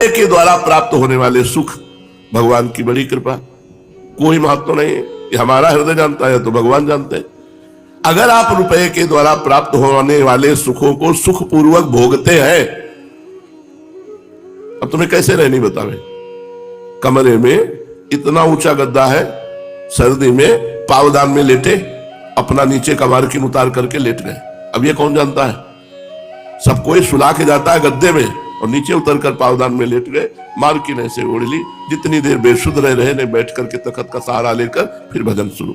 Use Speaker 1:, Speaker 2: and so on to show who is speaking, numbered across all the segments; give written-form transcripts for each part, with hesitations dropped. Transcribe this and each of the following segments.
Speaker 1: के द्वारा प्राप्त होने वाले सुख भगवान की बड़ी कृपा, कोई महत्व नहीं है। ये हमारा हृदय जानता है तो भगवान जानते हैं। अगर आप रुपए के द्वारा प्राप्त होने वाले सुखों को सुखपूर्वक भोगते हैं, अब तुम्हें कैसे रहनी बतावे। कमरे में इतना ऊंचा गद्दा है, सर्दी में पावदान में लेटे, अपना नीचे का मार्किन उतार करके लेट गए। अब ये कौन जानता है? सब कोई सुला के जाता है गद्दे में और नीचे उतर कर पावदान में लेट गए, मार्किन ऐसे ओढ़ ली, जितनी देर बेसुध रहे ने बैठ करके तखत का सहारा लेकर फिर भजन शुरू।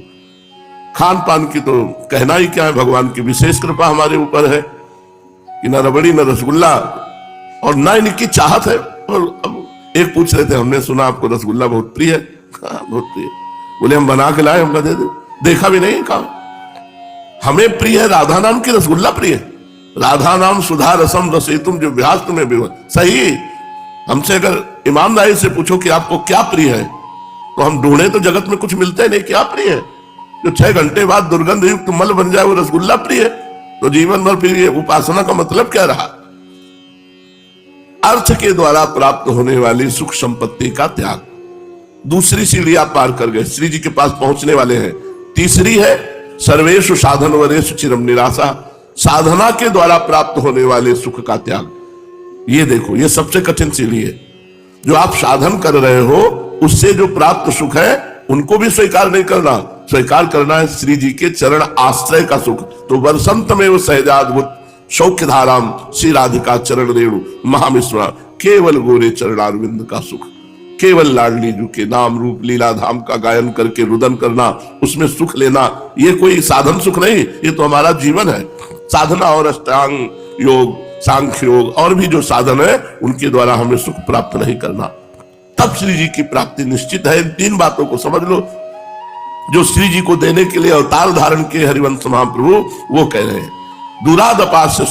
Speaker 1: खान पान की तो कहना ही क्या है, भगवान की विशेष कृपा हमारे ऊपर है कि न रबड़ी न रसगुल्ला और न इनकी चाहत है। और अब एक पूछ रहे थे, हमने सुना आपको रसगुल्ला बहुत प्रिय है। बहुत प्रिय। बोले हम बना के लाए, हमका दे दे। देखा भी नहीं कहा। हमें प्रिय है राधा नाम की रसगुल्ला प्रिय है। राधा नाम सुधा रसम रसेतुम जो व्यास तुम्हें भी सही। हमसे अगर ईमानदारी से पूछो कि आपको क्या प्रिय है, तो हम ढूंढे तो जगत में कुछ मिलते नहीं। क्या प्रिय है? जो 6 घंटे बाद दुर्गंध युक्त मल बन जाए वो रसगुल्ला प्रिय है। तो जीवन भर फिर ये उपासना का मतलब क्या रहा? अर्थ के द्वारा प्राप्त होने वाली सुख संपत्ति का त्याग। दूसरी सीढ़ी आप पार कर गए, श्री जी के पास पहुंचने वाले हैं। तीसरी है सर्वेषु साधन वरेषु चिरम निराशा, साधना के द्वारा प्राप्त होने वाले सुख का त्याग। ये देखो, ये सबसे कठिन सीढ़ी है। जो आप साधन कर रहे हो उससे जो प्राप्त सुख है उनको भी स्वीकार नहीं करना, स्वीकार करना है श्री जी के चरण आश्रय का सुख। तो वर्षंत में वो सहजाद्भुत सौख्य धाराम श्री राधिका चरण रेणु महामिश्रा, केवल गोरे चरणारविंद का सुख, केवल लाडली जू के नाम रूप लीला धाम का गायन करके रुदन करना, उसमें सुख लेना। ये कोई साधन सुख नहीं, ये तो हमारा जीवन है। साधना और अष्टांग योग, सांख्य योग और भी जो साधन है उनके द्वारा हमें सुख प्राप्त नहीं करना। तब श्री जी की प्राप्ति निश्चित है। इन 3 बातों को समझ लो जो श्री जी को देने के लिए अवतार धारण के हरिवंश महाप्रभु वो कह रहे हैं। दूरादपास्य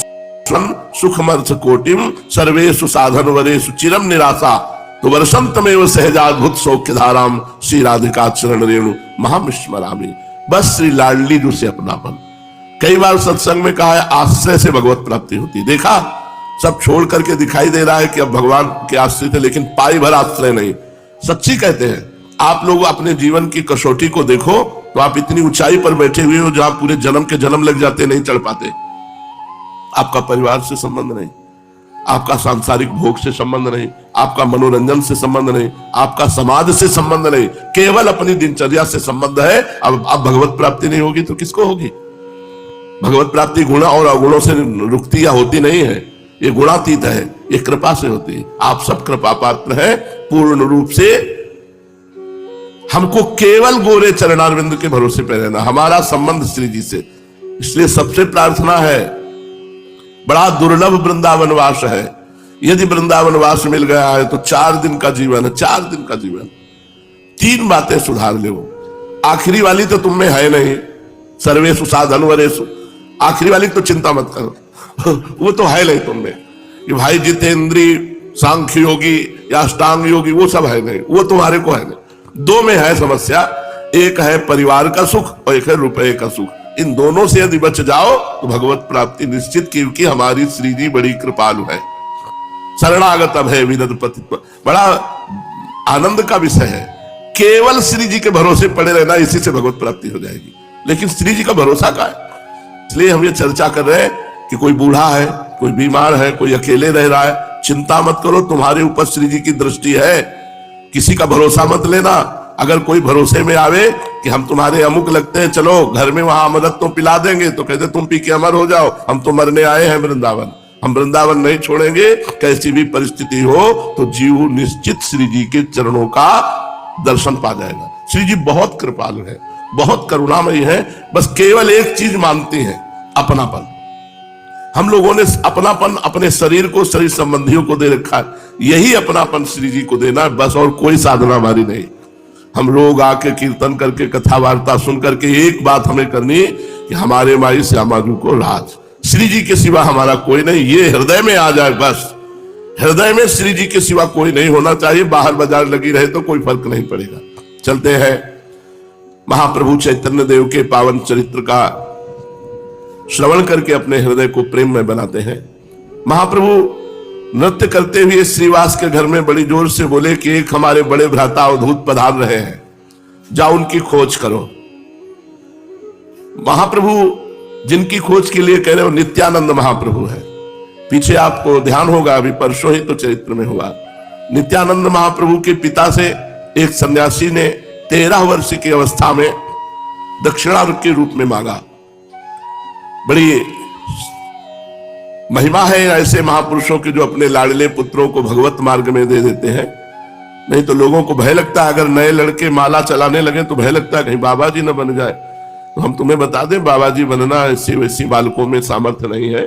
Speaker 1: सुखमर्थ कोटिम सर्वेषु साधन वरेषु चिरम निराशा, तो वर्षंत में वो सहजाद्भुत सौख्य धाराम श्री राधिका चरण रेणु महामिश्मरामी। बस श्री लाडली जू से अपनापन। कई बार सत्संग में कहा है आश्रय से भगवत प्राप्ति होती। देखा, सब छोड़ करके दिखाई दे रहा है कि अब भगवान के आश्रित है, लेकिन पाई भर आश्रय नहीं। सच्ची कहते हैं। आप लोग अपने जीवन की कसौटी को देखो तो आप इतनी ऊंचाई पर बैठे हुए हो जहां पूरे जन्म के जन्म लग जाते, नहीं चढ़ पाते। आपका परिवार से संबंध नहीं, आपका सांसारिक भोग से संबंध नहीं, आपका मनोरंजन से संबंध नहीं, आपका समाज से संबंध नहीं, केवल अपनी दिनचर्या से संबंध है। अब भगवत प्राप्ति नहीं होगी तो किसको होगी? भगवत प्राप्ति गुण और अवगुणों से रुकती या होती नहीं है, ये गुणातीत है, ये कृपा से होती है। आप सब कृपा पात्र हैं पूर्ण रूप से। हमको केवल गोरे चरणारविंद के भरोसे पे रहना, हमारा संबंध श्री जी से। इसलिए सबसे प्रार्थना है, बड़ा दुर्लभ वृंदावन वास है। यदि वृंदावन वास मिल गया है तो 4 दिन का जीवन है, 4 दिन का जीवन। 3 बातें सुधार ले। आखिरी वाली तो तुम में है नहीं, सर्वेषु साधन वरेषु, आखिरी वाली तो चिंता मत करो वो तो है नहीं तुम में। कि भाई जितेंद्री सांख्य योगी या अष्टांग योगी वो सब है नहीं, वो तुम्हारे को है नहीं। 2 में है समस्या, एक है परिवार का सुख और एक है रुपए का सुख। इन दोनों से यदि बच जाओ तो भगवत प्राप्ति निश्चित, क्योंकि हमारी श्री जी बड़ी कृपालु है। शरणागत अभय विनद पतित्व बड़ा आनंद का विषय है। केवल श्री जी के भरोसे पड़े रहना, इसी से भगवत प्राप्ति हो जाएगी। लेकिन श्री जी का भरोसा का है। इसलिए हम ये चर्चा कर रहे हैं कि कोई बूढ़ा है, कोई बीमार है, कोई अकेले रह रहा है, चिंता मत करो, तुम्हारे ऊपर श्री जी की दृष्टि है। किसी का भरोसा मत लेना। अगर कोई भरोसे में आवे कि हम तुम्हारे अमुक लगते हैं, चलो घर में वहां अमृत तो पिला देंगे, तो कहते तुम पी के अमर हो जाओ, हम तो मरने आए हैं वृंदावन, हम वृंदावन नहीं छोड़ेंगे। कैसी भी परिस्थिति हो तो जीव निश्चित श्री जी के चरणों का दर्शन पा जाएगा। श्री जी बहुत कृपालु है, बहुत करुणामयी है। बस केवल एक चीज मानती है, अपनापन। हम लोगों ने अपनापन अपने शरीर को, शरीर संबंधियों को दे रखा है। यही अपनापन श्री जी को देना है बस, और कोई साधना हमारी नहीं। हम लोग आके कीर्तन करके कथा वार्ता सुन करके एक बात हमें करनी कि हमारे माई श्यामा जी को राज, श्री जी के सिवा हमारा कोई नहीं। ये हृदय में आ जाए बस। हृदय में श्री जी के सिवा कोई नहीं होना चाहिए। बाहर बाजार लगी रहे तो कोई फर्क नहीं पड़ेगा। चलते हैं महाप्रभु चैतन्य देव के पावन चरित्र का श्रवण करके अपने हृदय को प्रेम में बनाते हैं। महाप्रभु नृत्य करते हुए श्रीवास के घर में बड़ी जोर से बोले कि एक हमारे बड़े भ्राता अवधूत पधार रहे हैं, जाओ उनकी खोज करो। महाप्रभु जिनकी खोज के लिए कह रहे हो नित्यानंद महाप्रभु है। पीछे आपको ध्यान होगा, अभी परसों ही तो चरित्र में हुआ, नित्यानंद महाप्रभु के पिता से एक सन्यासी ने 13 वर्ष की अवस्था में दक्षिणा के रूप में मांगा। बड़ी महिमा है ऐसे महापुरुषों की जो अपने लाडले पुत्रों को भगवत मार्ग में दे देते हैं। नहीं तो लोगों को भय लगता है, अगर नए लड़के माला चलाने लगे तो भय लगता है कहीं बाबा जी न बन जाए। तो हम तुम्हें बता दें, बाबा जी बनना ऐसी वैसी बालकों में सामर्थ्य नहीं है।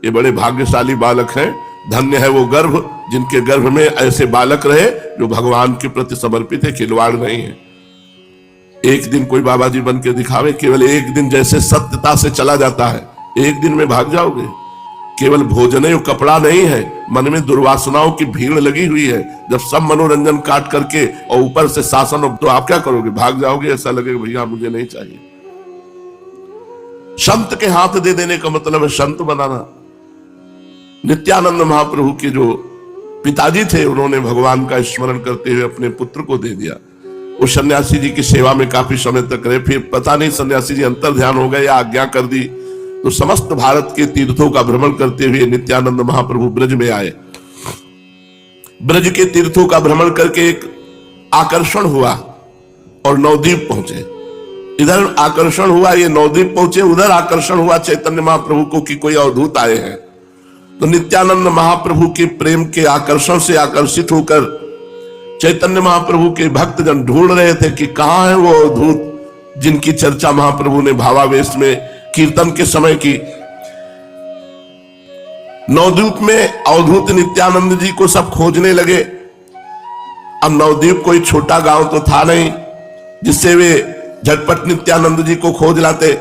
Speaker 1: ये बड़े भाग्यशाली बालक हैं, धन्य है वो गर्भ जिनके गर्भ में ऐसे बालक रहे जो भगवान के प्रति समर्पित है, खिलवाड़ नहीं है। एक दिन कोई बाबा जी बन के दिखावे, केवल एक दिन जैसे सत्यता से चला जाता है, एक दिन में भाग जाओगे। केवल भोजन और कपड़ा नहीं है, मन में दुर्वासनाओं की भीड़ लगी हुई है। जब सब मनोरंजन काट करके और ऊपर से शासन, तो आप क्या करोगे? भाग जाओगे। ऐसा लगेगा भैया मुझे नहीं चाहिए। संत के हाथ दे देने का मतलब है संत बनाना। नित्यानंद महाप्रभु के जो पिताजी थे, उन्होंने भगवान का स्मरण करते हुए अपने पुत्र को दे दिया। वो सन्यासी जी की सेवा में काफी समय तक रहे। फिर पता नहीं सन्यासी जी अंतर ध्यान हो गए या आज्ञा कर दी, तो समस्त भारत के तीर्थों का भ्रमण करते हुए नित्यानंद महाप्रभु ब्रज में आए। ब्रज के तीर्थों का भ्रमण करके एक आकर्षण हुआ और नवद्वीप पहुंचे। इधर आकर्षण हुआ, ये नवद्वीप पहुंचे, उधर आकर्षण हुआ चैतन्य महाप्रभु को कि कोई अवधूत आए हैं। तो नित्यानंद महाप्रभु के प्रेम के आकर्षण से आकर्षित होकर चैतन्य महाप्रभु के भक्तजन ढूंढ रहे थे कि कहां है वो अवधूत जिनकी चर्चा महाप्रभु ने भावावेश में कीर्तन के समय की। नवद्वीप में अवधूत नित्यानंद जी को सब खोजने लगे। अब नवद्वीप कोई छोटा गांव तो था नहीं जिससे वे झटपट नित्यानंद जी को खोज लाते,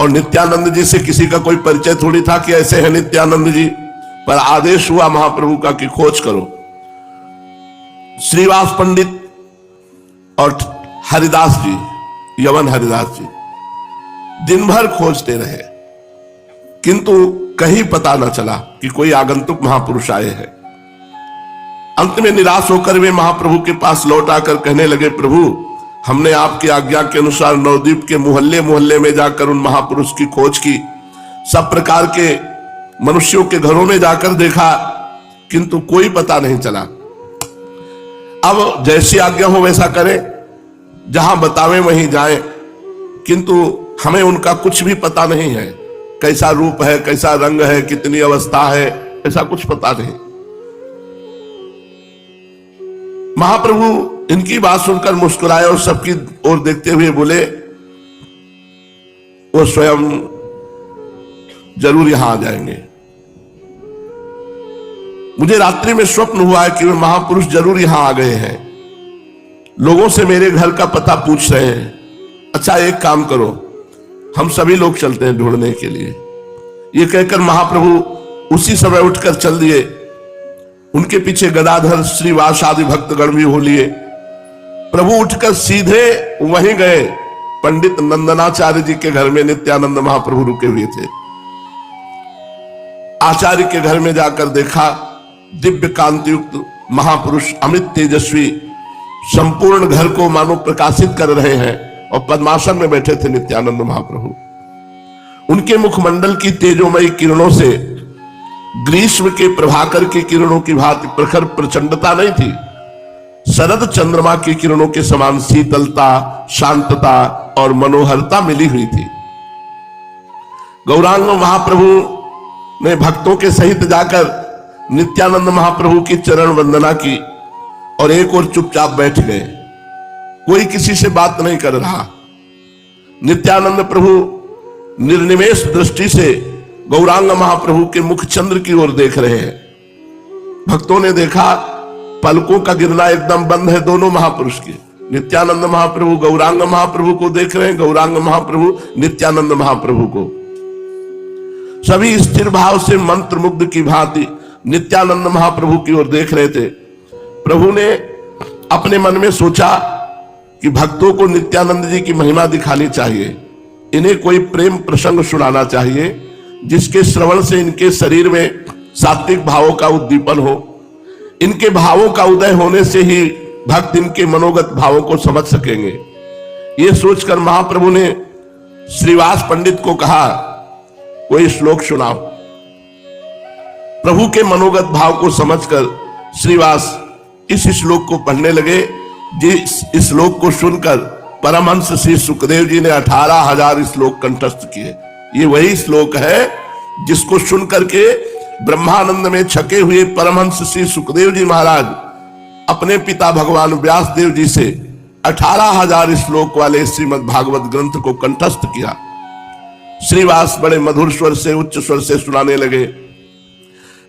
Speaker 1: और नित्यानंद जी से किसी का कोई परिचय थोड़ी था कि ऐसे हैं नित्यानंद जी। पर आदेश हुआ महाप्रभु का कि खोज करो। श्रीवास पंडित और हरिदास जी, यवन हरिदास जी, दिन भर खोजते रहे, किंतु कहीं पता न चला कि कोई आगंतुक महापुरुष आए हैं। अंत में निराश होकर वे महाप्रभु के पास लौट आकर कहने लगे, प्रभु हमने आपकी आज्ञा के अनुसार नवद्वीप के मोहल्ले मोहल्ले में जाकर उन महापुरुष की खोज की, सब प्रकार के मनुष्यों के घरों में जाकर देखा, किंतु कोई पता नहीं चला। अब जैसी आज्ञा हो वैसा करें, जहां बतावें वहीं जाएं, किंतु हमें उनका कुछ भी पता नहीं है। कैसा रूप है, कैसा रंग है, कितनी अवस्था है, ऐसा कुछ पता नहीं। महाप्रभु इनकी बात सुनकर मुस्कुराए और सबकी ओर देखते हुए बोले, वो स्वयं जरूर यहां आ जाएंगे। मुझे रात्रि में स्वप्न हुआ है कि वे महापुरुष जरूर यहां आ गए हैं, लोगों से मेरे घर का पता पूछ रहे हैं। अच्छा एक काम करो, हम सभी लोग चलते हैं ढूंढने के लिए। ये कहकर महाप्रभु उसी समय उठकर चल दिए। उनके पीछे गदाधर, श्रीवास आदि भक्तगण भी हो लिए। प्रभु उठकर सीधे वहीं गए, पंडित नंदनाचार्य जी के घर में नित्यानंद महाप्रभु रुके हुए थे। आचार्य के घर में जाकर देखा, दिव्य कांति युक्त महापुरुष अमित तेजस्वी संपूर्ण घर को मानो प्रकाशित कर रहे हैं, और पद्मासन में बैठे थे नित्यानंद महाप्रभु। उनके मुखमंडल की तेजोमयी किरणों से ग्रीष्म के प्रभाकर की किरणों की भांति प्रखर प्रचंडता नहीं थी, शरद चंद्रमा की किरणों के समान शीतलता, शांतता और मनोहरता मिली हुई थी। गौरांग महाप्रभु ने भक्तों के सहित जाकर नित्यानंद महाप्रभु की चरण वंदना की और एक और चुपचाप बैठ गए। कोई किसी से बात नहीं कर रहा। नित्यानंद प्रभु निर्निमेष दृष्टि से गौरांग महाप्रभु के मुख चंद्र की ओर देख रहे हैं। भक्तों ने देखा पलकों का गिरना एकदम बंद है दोनों महापुरुष की। नित्यानंद महाप्रभु गौरांग महाप्रभु को देख रहे हैं, गौरांग महाप्रभु नित्यानंद महाप्रभु को। सभी स्थिर भाव से मंत्र मुग्ध की भांति नित्यानंद महाप्रभु की ओर देख रहे थे। प्रभु ने अपने मन में सोचा कि भक्तों को नित्यानंद जी की महिमा दिखानी चाहिए, इन्हें कोई प्रेम प्रसंग सुनाना चाहिए जिसके श्रवण से इनके शरीर में सात्विक भावों का उद्दीपन हो। इनके भावों का उदय होने से ही भक्त इनके मनोगत भावों को समझ सकेंगे। ये सोचकर महाप्रभु ने श्रीवास पंडित को कहा, कोई श्लोक सुनाओ। प्रभु के मनोगत भाव को समझकर श्रीवास इस श्लोक को पढ़ने लगे। जिस श्लोक को सुनकर परमहंस श्री सुखदेव जी ने 18,000 श्लोक कंठस्थ किए। ये वही श्लोक है जिसको सुनकर के ब्रह्मानंद में छके हुए परमहंस श्री सुखदेव जी महाराज अपने पिता भगवान व्यास देव जी से 18,000 श्लोक वाले श्रीमद् भागवत ग्रंथ को कंठस्थ किया। श्रीवास बड़े मधुर स्वर से, उच्च स्वर से सुनाने लगे।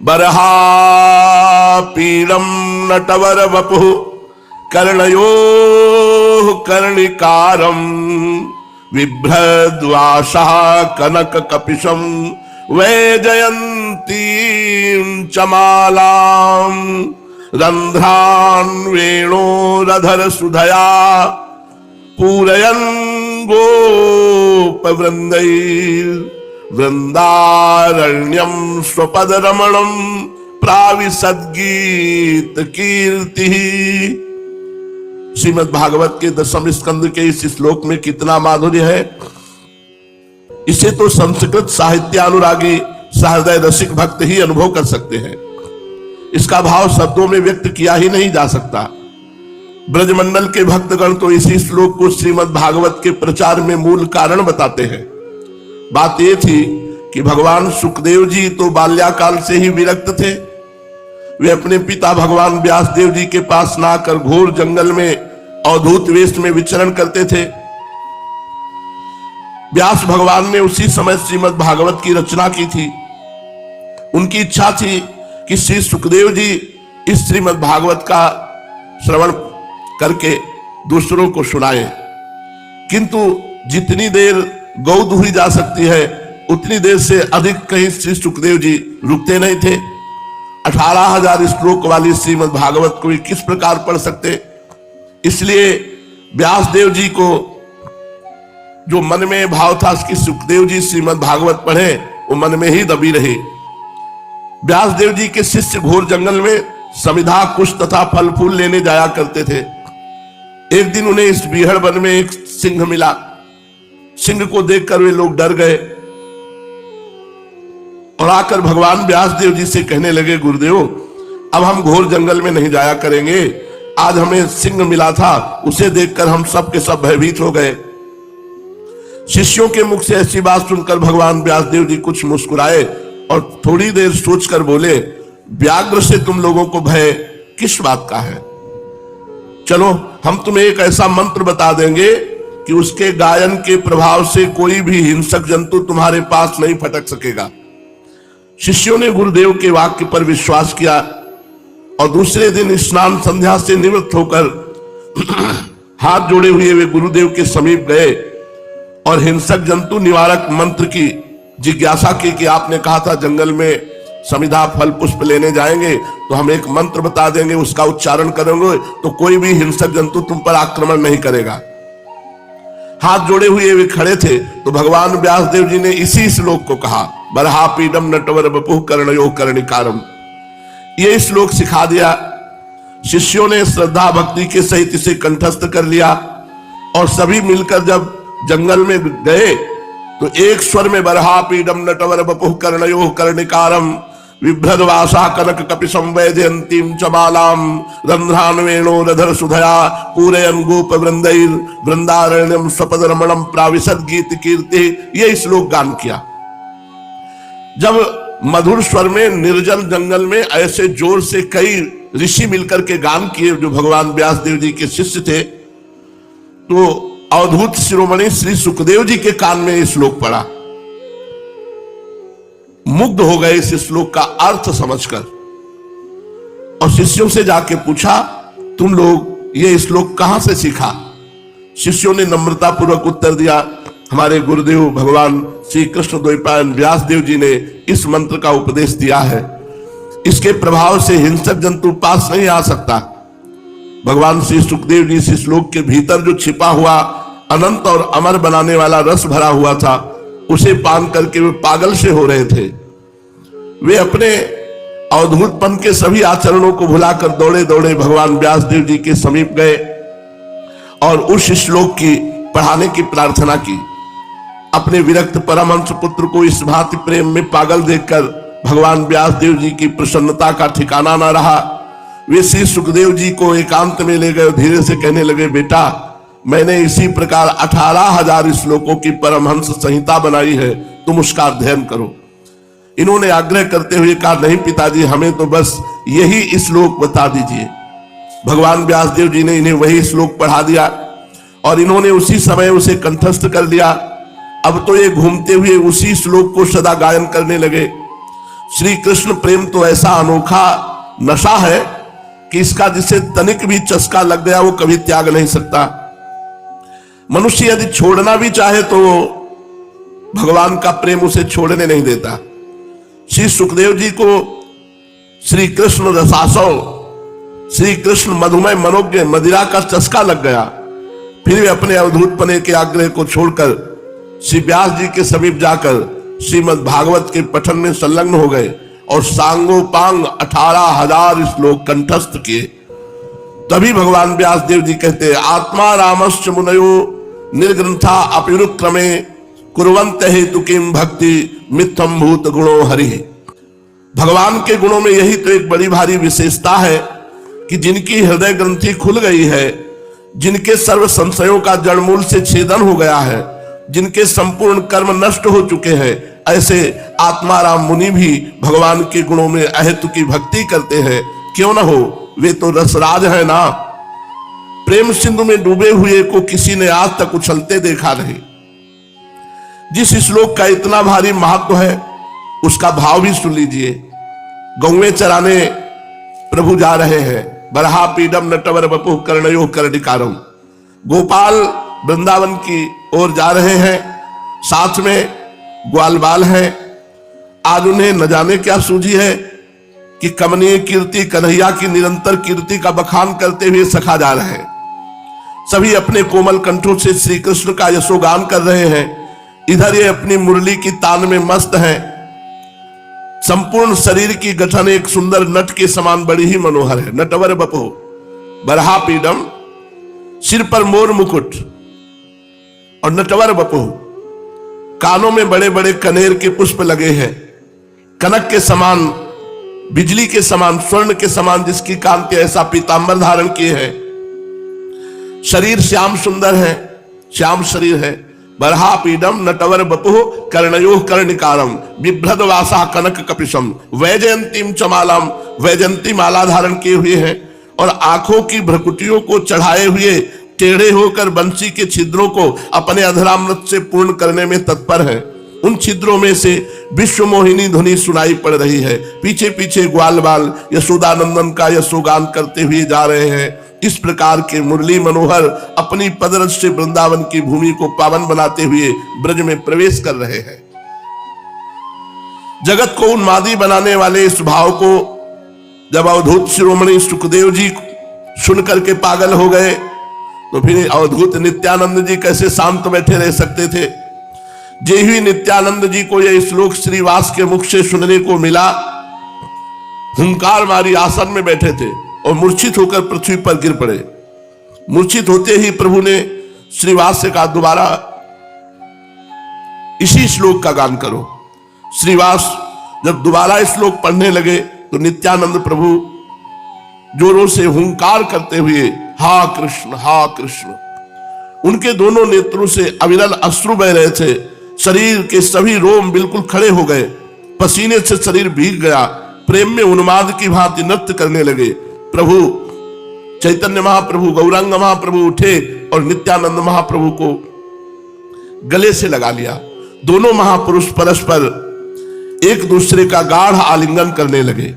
Speaker 1: बरहा पीड़म नटवर वपु कर्णयो कर्णिकारम बिभ्रद्वासा कनक कपिशम वैजयंती चमालाम रंध्रान वेणोरधर सुधया पूरयन गोपवृंदैर वृंदारण्यम स्वपद रमणम प्राविशद्गीत कीर्ति। श्रीमद् भागवत के 10वें स्कंद के इस श्लोक में कितना माधुर्य है। इसे तो संस्कृत साहित्यानुरागी सहृदय रसिक भक्त ही अनुभव कर सकते हैं। इसका भाव शब्दों में व्यक्त किया ही नहीं जा सकता। ब्रजमंडल के भक्तगण तो इसी श्लोक को श्रीमद् भागवत के प्रचार में मूल कारण बताते हैं। बात यह थी कि भगवान सुखदेव जी तो बाल्याकाल से ही विरक्त थे। वे अपने पिता भगवान व्यास देव जी के पास ना आकर घोर जंगल में अवधूत वेश में विचरण करते थे। व्यास भगवान ने उसी समय श्रीमद् भागवत की रचना की थी। उनकी इच्छा थी कि श्री सुखदेव जी इस श्रीमद् भागवत का श्रवण करके दूसरों को सुनाएं। किंतु जितनी देर गौ दूही जा सकती है उतनी देर से अधिक कहीं श्री सुखदेव जी रुकते नहीं थे। 18,000 श्लोक वाली श्रीमद् भागवत को किस प्रकार पढ़ सकते। इसलिए व्यास देव जी को जो मन में भाव था कि सुखदेव जी श्रीमद् भागवत पढ़े, वो मन में ही दबी रही। व्यास देव जी के शिष्य घोर जंगल में समिधा कुश तथा फल फूल लेने जाया करते थे। एक दिन उन्हें इस बीहड़ वन में एक सिंह मिला। सिंह को देखकर वे लोग डर गए और आकर भगवान व्यास देव जी से कहने लगे, गुरुदेव अब हम घोर जंगल में नहीं जाया करेंगे। आज हमें सिंह मिला था, उसे देखकर हम सब के सब भयभीत हो गए। शिष्यों के मुख से ऐसी बात सुनकर भगवान व्यास देव जी कुछ मुस्कुराए और थोड़ी देर सोचकर बोले, व्याघ्र से तुम लोगों को भय किस बात का है? चलो हम तुम्हें एक ऐसा मंत्र बता देंगे कि उसके गायन के प्रभाव से कोई भी हिंसक जंतु तुम्हारे पास नहीं फटक सकेगा। शिष्यों ने गुरुदेव के वाक्य पर विश्वास किया और दूसरे दिन स्नान संध्या से निवृत्त होकर हाथ जोड़े हुए वे गुरुदेव के समीप गए और हिंसक जंतु निवारक मंत्र की जिज्ञासा की कि आपने कहा था जंगल में समिधा फल पुष्प लेने जाएंगे तो हम एक मंत्र बता देंगे, उसका उच्चारण करेंगे तो कोई भी हिंसक जंतु तुम पर आक्रमण नहीं करेगा। हाथ जोड़े हुए वे खड़े थे तो भगवान व्यास देव जी ने इसी श्लोक को कहा, बरहा पीडम नटवर बपुः कर्णयो कर्णिकारम। ये श्लोक सिखा दिया। शिष्यों ने श्रद्धा भक्ति के सहित इसे कंठस्थ कर लिया और सभी मिलकर जब जंगल में गए तो एक स्वर में बरहा पीडम नटवर बपुः कर्णयो कर्णिकारम बिभ्रद्वासा कनक कपिशम वैजयंतीम चमालाम रंध्रान वेणोरधर सुधया पूरयन गोपवृंदैर वृंदारण्यम स्वपद रमणम प्राविशद गीत कीर्ति। ये श्लोक गान किया। जब मधुर स्वर में निर्जन जंगल में ऐसे जोर से कई ऋषि मिलकर के गान किए जो भगवान व्यास देव जी के शिष्य थे, तो अवधूत शिरोमणि श्री सुखदेव जी के कान में ये श्लोक पड़ा। मुग्ध हो गए इस श्लोक का अर्थ समझकर और शिष्यों से जाके पूछा, तुम लोग ये श्लोक कहां से सीखा? शिष्यों ने नम्रता पूर्वक उत्तर दिया, हमारे गुरुदेव भगवान श्री कृष्ण द्वैपायन व्यास देव जी ने इस मंत्र का उपदेश दिया है। इसके प्रभाव से हिंसक जंतु पास नहीं आ सकता। भगवान श्री सुखदेव जी इस श्लोक के भीतर जो छिपा हुआ अनंत और अमर बनाने वाला रस भरा हुआ था, उसे पान करके वे पागल से हो रहे थे। वे अपने अवधूतपन के सभी आचरणों को भुलाकर दौड़े दौड़े भगवान व्यासदेव जी के समीप गए और उस श्लोक की पढ़ाने की प्रार्थना की। अपने विरक्त परमहंस पुत्र को इस भांति प्रेम में पागल देखकर भगवान व्यासदेव जी की प्रसन्नता का ठिकाना न रहा। वे श्री सुखदेव जी को एकांत में ले गए, धीरे से कहने लगे, बेटा मैंने इसी प्रकार 18,000 श्लोकों की परमहंस संहिता बनाई है, तुम उसका अध्ययन करो। इन्होंने आग्रह करते हुए कहा, नहीं पिताजी, हमें तो बस यही श्लोक बता दीजिए। भगवान व्यासदेव जी ने इन्हें वही श्लोक पढ़ा दिया और इन्होंने उसी समय उसे कंठस्थ कर लिया। अब तो ये घूमते हुए उसी श्लोक को सदा गायन करने लगे। श्री कृष्ण प्रेम तो ऐसा अनोखा नशा है कि इसका जिसे तनिक भी चस्का लग गया वो कभी त्याग नहीं सकता। मनुष्य यदि छोड़ना भी चाहे तो भगवान का प्रेम उसे छोड़ने नहीं देता। श्री सुखदेव जी को श्री कृष्ण रसासव, श्री कृष्ण मधुमय मनोज्ञ मदिरा का चस्का लग गया। फिर वे अपने अवधूतपने के आग्रह को छोड़कर श्री व्यास जी के समीप जाकर श्रीमद् भागवत के पठन में संलग्न हो गए और सांगोपांग 18,000 श्लोक कंठस्थ किए। तभी भगवान व्यास देव जी कहते, आत्मा रामश्च मुनयो निर्ग्रंथा अपिनुक्रमे कुर्वन्त हेतु किम भक्ति मिथ्यम भूत गुणो हरि। भगवान के गुणों में यही तो एक बड़ी भारी विशेषता है कि जिनकी हृदय ग्रंथि खुल गई है, जिनके सर्व संशयों का जड़मूल से छेदन हो गया है, जिनके संपूर्ण कर्म नष्ट हो चुके हैं, ऐसे आत्माराम मुनि भी भगवान के गुणों में अहेतु की भक्ति करते हैं। क्यों न हो, वे तो रसराज है ना। प्रेम सिंधु में डूबे हुए को किसी ने आज तक उछलते देखा नहीं। जिस श्लोक का इतना भारी महत्व है उसका भाव भी सुन लीजिए। गौवें चराने प्रभु जा रहे हैं, बरहा पीडम नटवर बपु कर्णयो कर्णिकारम। गोपाल वृंदावन की ओर जा रहे हैं, साथ में ग्वाल बाल है। आज उन्हें न जाने क्या सूझी है कि कमनीय कीर्ति, कन्हैया की निरंतर कीर्ति का बखान करते हुए सखा जा रहे हैं। सभी अपने कोमल कंठों से श्री कृष्ण का यशोगान कर रहे हैं। इधर ये अपनी मुरली की तान में मस्त हैं। संपूर्ण शरीर की गठन एक सुंदर नट के समान बड़ी ही मनोहर है। नटवर बपो बरहा पीडम, सिर पर मोर मुकुट और नटवर बपो, कानों में बड़े बड़े कनेर के पुष्प लगे हैं। कनक के समान, बिजली के समान, स्वर्ण के समान जिसकी कांति, ऐसा पीतांबर धारण किए हैं। शरीर श्याम सुंदर है, श्याम शरीर है। बरहा पीडम नटवर बपुः कर्णयोः कर्णिकारम बिभ्रद वासा कनक कपिशम वैजयंतीम चमालम, वैजयंती माला धारण किए हुए हैं और आंखों की भ्रकुटियों को चढ़ाए हुए टेढ़े होकर बंसी के छिद्रों को अपने अधरामृत से पूर्ण करने में तत्पर है। उन छिद्रों में से विश्व मोहिनी ध्वनि सुनाई पड़ रही है। पीछे पीछे ग्वाल बाल यशोदानंदन का यशोगान करते हुए जा रहे हैं। इस प्रकार के मुरली मनोहर अपनी पदरज से वृंदावन की भूमि को पावन बनाते हुए ब्रज में प्रवेश कर रहे हैं। जगत को उन्मादी बनाने वाले इस भाव को जब अवधूत शिरोमणि सुखदेव जी सुन करके पागल हो गए तो फिर अवधूत नित्यानंद जी कैसे शांत बैठे रह सकते थे। जे ही नित्यानंद जी को यह श्लोक श्रीवास के मुख से सुनने को मिला, हुंकार मारी आसन में बैठे थे और मूर्छित होकर पृथ्वी पर गिर पड़े। मूर्छित होते ही प्रभु ने श्रीवास से कहा, दोबारा इसी श्लोक का गान करो। श्रीवास जब दोबारा श्लोक पढ़ने लगे तो नित्यानंद प्रभु जोरों से हुंकार करते हुए हा कृष्ण, हा कृष्ण। उनके दोनों नेत्रों से अविरल अश्रु बह रहे थे। शरीर के सभी रोम बिल्कुल खड़े हो गए, पसीने से शरीर भीग गया। प्रेम में उन्माद की भांति नृत्य करने लगे। प्रभु चैतन्य महाप्रभु, गौरांग महाप्रभु उठे और नित्यानंद महाप्रभु को गले से लगा लिया। दोनों महापुरुष परस्पर एक दूसरे का गाढ़ आलिंगन करने लगे।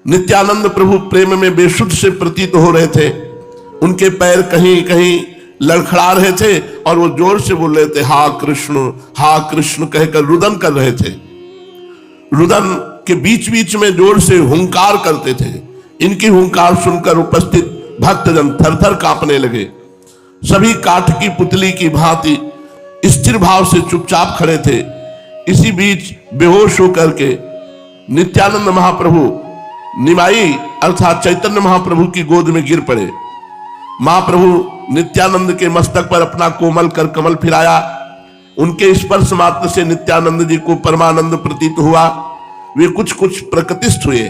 Speaker 1: नित्यानंद प्रभु प्रेम में बेसुध से प्रतीत हो रहे थे। उनके पैर कहीं कहीं लड़खड़ा रहे थे और वो जोर से बोल रहे थे हा कृष्ण कहकर रुदन कर रहे थे। रुदन के बीच बीच में जोर से हुंकार करते थे। इनकी हुंकार सुनकर उपस्थित भक्तजन थरथर कांपने लगे। सभी काठ की पुतली की भांति स्थिर भाव से चुपचाप खड़े थे। इसी बीच बेहोश होकर के नित्यानंद महाप्रभु निमाई अर्थात चैतन्य महाप्रभु की गोद में गिर पड़े। महाप्रभु नित्यानंद के मस्तक पर अपना कोमल कर कमल फिराया। उनके स्पर्श मात्र से नित्यानंद जी को परमानंद प्रतीत हुआ। वे कुछ प्रकृतिस्थ हुए।